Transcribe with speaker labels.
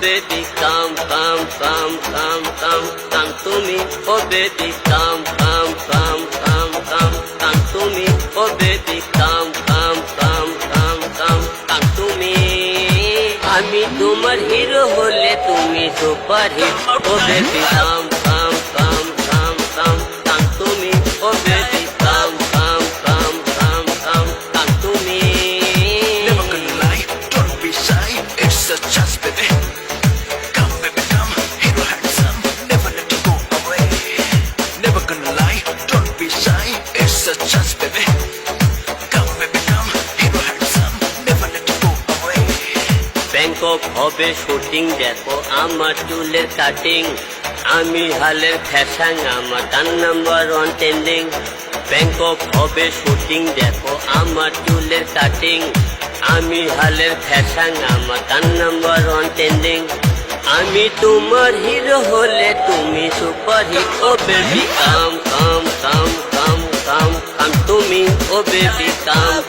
Speaker 1: baby, come, come, come, come, come, come to me. Oh baby, come, come, come, come, come, come to me. Oh baby, come, come, come, come, come, come to me. আমি তোমার hero হলে তুমি super hit. Oh baby come come come come come come to me. Oh baby come come come come come come to me.
Speaker 2: Never gonna lie, don't be shy, it's a chance baby. Come baby come, hero handsome, never let you go away. Never gonna lie, don't be shy, it's a chance baby. Come baby come, hero handsome, never let you go away.
Speaker 1: Bangkok হবে shooting, দেখো আমার চুলের cutting. আমি হালের fashion, আমার গান number one trending. Bangkok হবে shooting, দেখো আমার চুলের কাটিং। আমি হালের ফ্যাশন, আমার গান নাম্বার ওয়ান ট্রেন্ডিং। আমি তোমার হিরো হলে তুমি super hit. Oh baby come come come come come কাম তুমি। ও বেবি কাম